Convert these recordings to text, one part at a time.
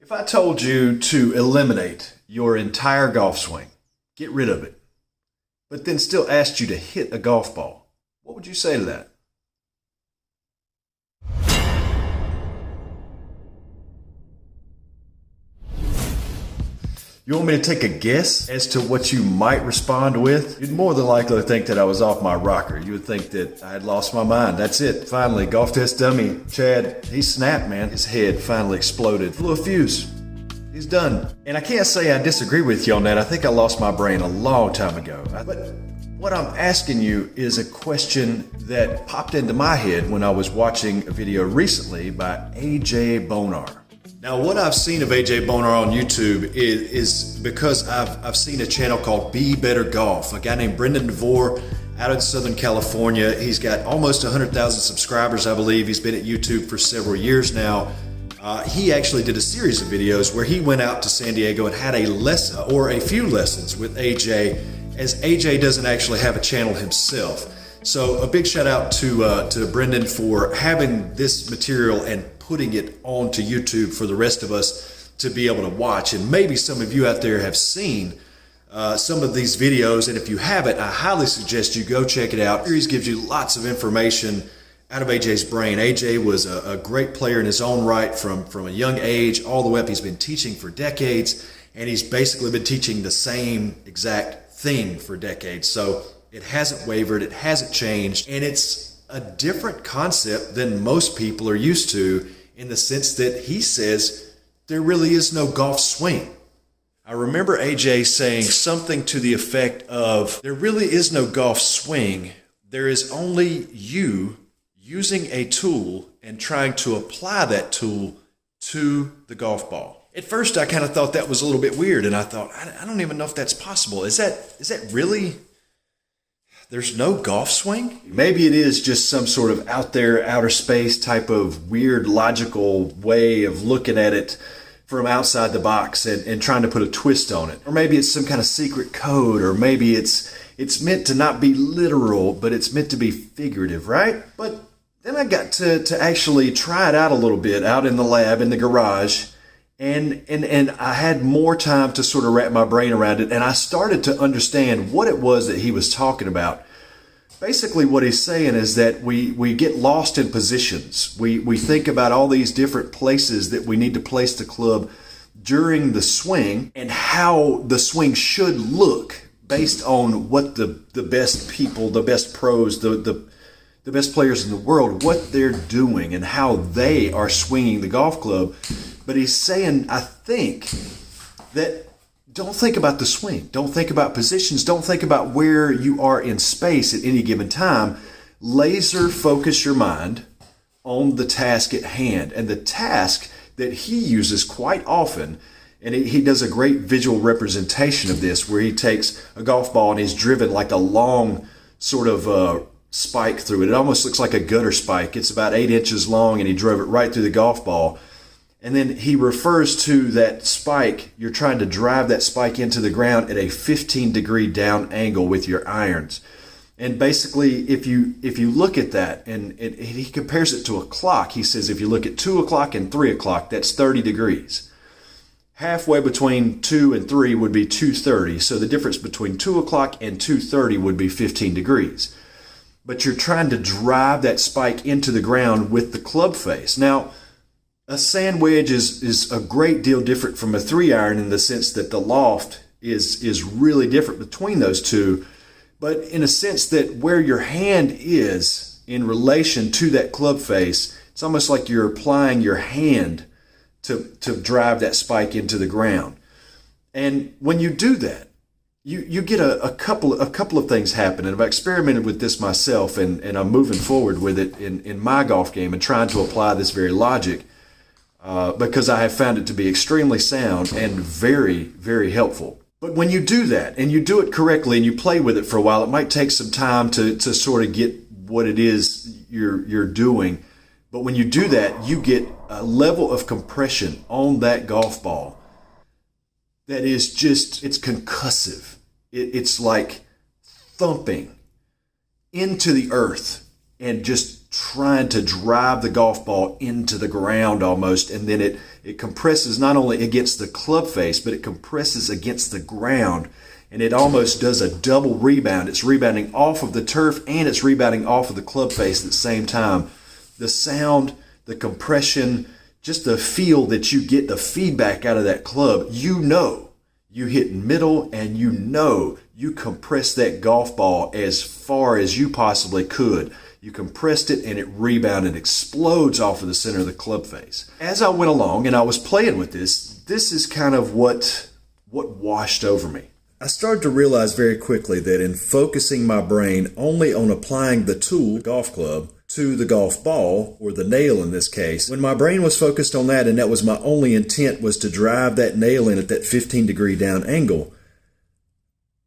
If I told you to eliminate your entire golf swing, get rid of it, but then still asked you to hit a golf ball, what would you say to that? You want me to take a guess as to what you might respond with? You'd more than likely think that I was off my rocker. You would think that I had lost my mind. That's it. Finally, golf test dummy Chad, he snapped, man. His head finally exploded. Blew a fuse. He's done. And I can't say I disagree with you on that. I think I lost my brain a long time ago. But what I'm asking you is a question that popped into my head when I was watching a video recently by AJ Bonar. Now, what I've seen of AJ Bonar on YouTube is because I've seen a channel called Be Better Golf. A guy named Brendan DeVore out in Southern California. He's got almost 100,000 subscribers, I believe. He's been at YouTube for several years now. He actually did a series of videos where he went out to San Diego and had a lesson or a few lessons with AJ, as AJ doesn't actually have a channel himself. So a big shout out to Brendan for having this material and putting it onto YouTube for the rest of us to be able to watch. And maybe some of you out there have seen some of these videos, and if you haven't, I highly suggest you go check it out. The series gives you lots of information out of AJ's brain. AJ was a great player in his own right from a young age all the way up. He's been teaching for decades, and he's basically been teaching the same exact thing for decades. So it hasn't wavered, it hasn't changed, and it's a different concept than most people are used to, in the sense that he says there really is no golf swing. I remember AJ saying something to the effect of, there really is no golf swing. There is only you using a tool and trying to apply that tool to the golf ball. At first, I kind of thought that was a little bit weird, and I thought, I don't even know if that's possible. Is that really? There's no golf swing? Maybe it is just some sort of out there, outer space type of weird logical way of looking at it from outside the box and trying to put a twist on it. Or maybe it's some kind of secret code, or maybe it's meant to not be literal, but it's meant to be figurative, right? But then I got to actually try it out a little bit out in the lab, in the garage, and I had more time to sort of wrap my brain around it, and I started to understand what it was that he was talking about. Basically, what he's saying is that we get lost in positions. We think about all these different places that we need to place the club during the swing, and how the swing should look based on what the best people, the best pros, the best players in the world, what they're doing and how they are swinging the golf club. But he's saying, I think, that don't think about the swing. Don't think about positions. Don't think about where you are in space at any given time. Laser focus your mind on the task at hand. And the task that he uses quite often, and he does a great visual representation of this, where he takes a golf ball and he's driven like a long sort of spike through it. It almost looks like a gutter spike. It's about 8 inches long, and he drove it right through the golf ball. And then he refers to that spike. You're trying to drive that spike into the ground at a 15-degree down angle with your irons. And basically, if you look at that, and he compares it to a clock, he says if you look at 2 o'clock and 3 o'clock, that's 30 degrees. Halfway between 2 and 3 would be 2:30. So the difference between 2 o'clock and 2:30 would be 15 degrees. But you're trying to drive that spike into the ground with the club face. Now, a sand wedge is a great deal different from a 3-iron in the sense that the loft is really different between those two, but in a sense that where your hand is in relation to that club face, it's almost like you're applying your hand to drive that spike into the ground. And when you do that, you get a couple of things happen. And I've experimented with this myself, and I'm moving forward with it in my golf game and trying to apply this very logic. Because I have found it to be extremely sound and very, very helpful. But when you do that, and you do it correctly, and you play with it for a while, it might take some time to sort of get what it is you're doing. But when you do that, you get a level of compression on that golf ball that is just, it's concussive. It's like thumping into the earth and just trying to drive the golf ball into the ground almost, and then it compresses not only against the club face, but it compresses against the ground, and it almost does a double rebound. It's rebounding off of the turf and it's rebounding off of the club face at the same time. The sound, the compression, just the feel that you get, the feedback out of that club, you know you hit middle, and you know you compress that golf ball as far as you possibly could. You compressed it and it rebounded and explodes off of the center of the club face. As I went along and I was playing with this is kind of what washed over me. I started to realize very quickly that in focusing my brain only on applying the tool, the golf club, to the golf ball, or the nail in this case, when my brain was focused on that and that was my only intent, was to drive that nail in at that 15-degree down angle,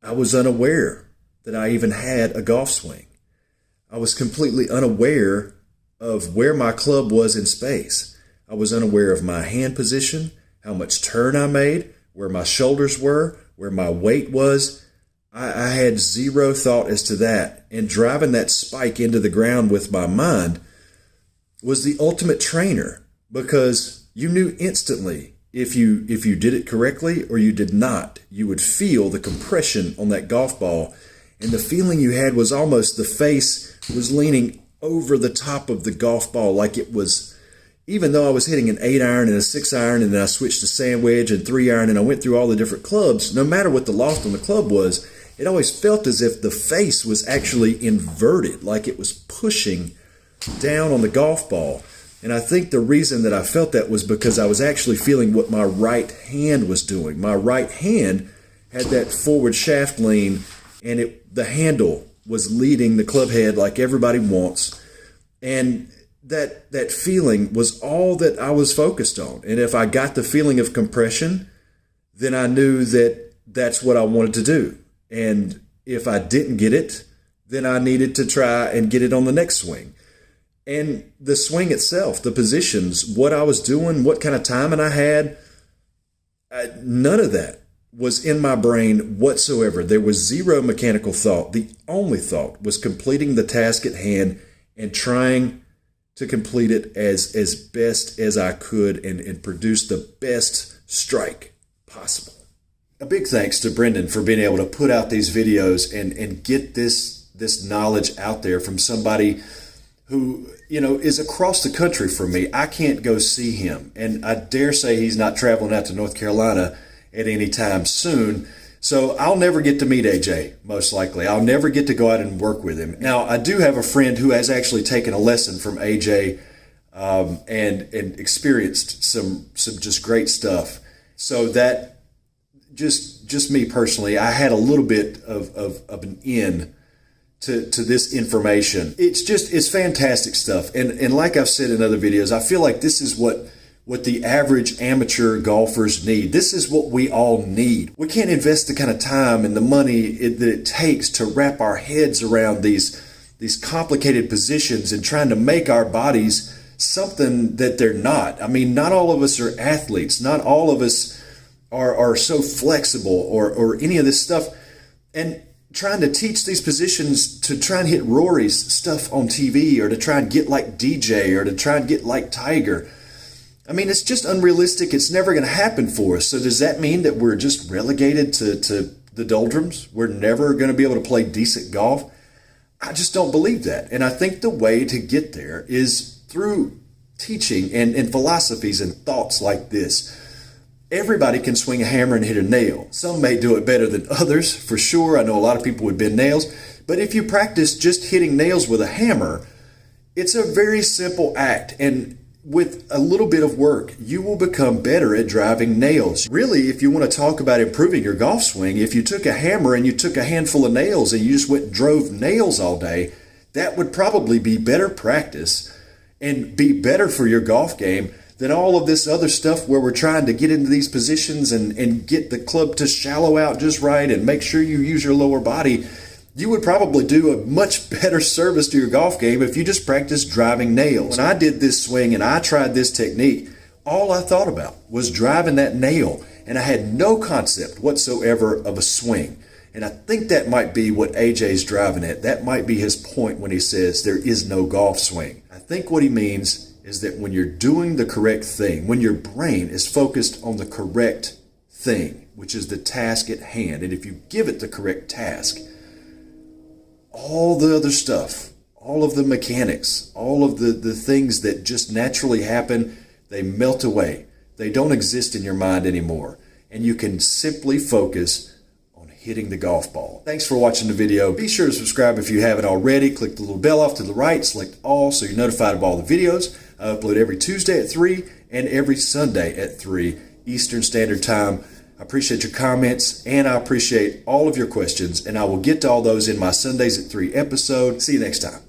I was unaware that I even had a golf swing. I was completely unaware of where my club was in space. I was unaware of my hand position, how much turn I made, where my shoulders were, where my weight was. I had zero thought as to that. And driving that spike into the ground with my mind was the ultimate trainer, because you knew instantly if you did it correctly or you did not. You would feel the compression on that golf ball. And the feeling you had was almost the face was leaning over the top of the golf ball, like it was, even though I was hitting an 8-iron and a 6-iron, and then I switched to sand wedge and 3-iron, and I went through all the different clubs, no matter what the loft on the club was, it always felt as if the face was actually inverted, like it was pushing down on the golf ball. And I think the reason that I felt that was because I was actually feeling what my right hand was doing. My right hand had that forward shaft lean, and the handle was leading the club head like everybody wants. And that feeling was all that I was focused on. And if I got the feeling of compression, then I knew that that's what I wanted to do. And if I didn't get it, then I needed to try and get it on the next swing. And the swing itself, the positions, what I was doing, what kind of timing I had, none of that was in my brain whatsoever. There was zero mechanical thought. The only thought was completing the task at hand and trying to complete it as best as I could and produce the best strike possible. A big thanks to Brendan for being able to put out these videos and get this knowledge out there from somebody who, is across the country from me. I can't go see him, and I dare say he's not traveling out to North Carolina at any time soon. So I'll never get to meet AJ, most likely. I'll never get to go out and work with him. Now, I do have a friend who has actually taken a lesson from AJ and experienced some just great stuff. So that just me personally, I had a little bit of an in to this information. It's fantastic stuff. And like I've said in other videos, I feel like this is what the average amateur golfers need. This is what we all need. We can't invest the kind of time and the money that it takes to wrap our heads around these complicated positions and trying to make our bodies something that they're not. I mean, not all of us are athletes. Not all of us are so flexible or any of this stuff. And trying to teach these positions to try and hit Rory's stuff on TV, or to try and get like DJ, or to try and get like Tiger. I mean, it's just unrealistic. It's never going to happen for us. So does that mean that we're just relegated to the doldrums? We're never going to be able to play decent golf? I just don't believe that. And I think the way to get there is through teaching and philosophies and thoughts like this. Everybody can swing a hammer and hit a nail. Some may do it better than others, for sure. I know a lot of people would bend nails. But if you practice just hitting nails with a hammer, it's a very simple act. And with a little bit of work, you will become better at driving nails. Really, if you want to talk about improving your golf swing, if you took a hammer and you took a handful of nails and you just went and drove nails all day, that would probably be better practice and be better for your golf game than all of this other stuff where we're trying to get into these positions and get the club to shallow out just right and make sure you use your lower body. You would probably do a much better service to your golf game if you just practiced driving nails. When I did this swing and I tried this technique, all I thought about was driving that nail, and I had no concept whatsoever of a swing. And I think that might be what AJ's driving at. That might be his point when he says there is no golf swing. I think what he means is that when you're doing the correct thing, when your brain is focused on the correct thing, which is the task at hand, and if you give it the correct task, all the other stuff, all of the mechanics, all of the things that just naturally happen, they melt away. They don't exist in your mind anymore. And you can simply focus on hitting the golf ball. Thanks for watching the video. Be sure to subscribe if you haven't already. Click the little bell off to the right, select all so you're notified of all the videos. I upload every Tuesday at 3 and every Sunday at 3 Eastern Standard Time. I appreciate your comments and I appreciate all of your questions, and I will get to all those in my Sundays at 3 episode. See you next time.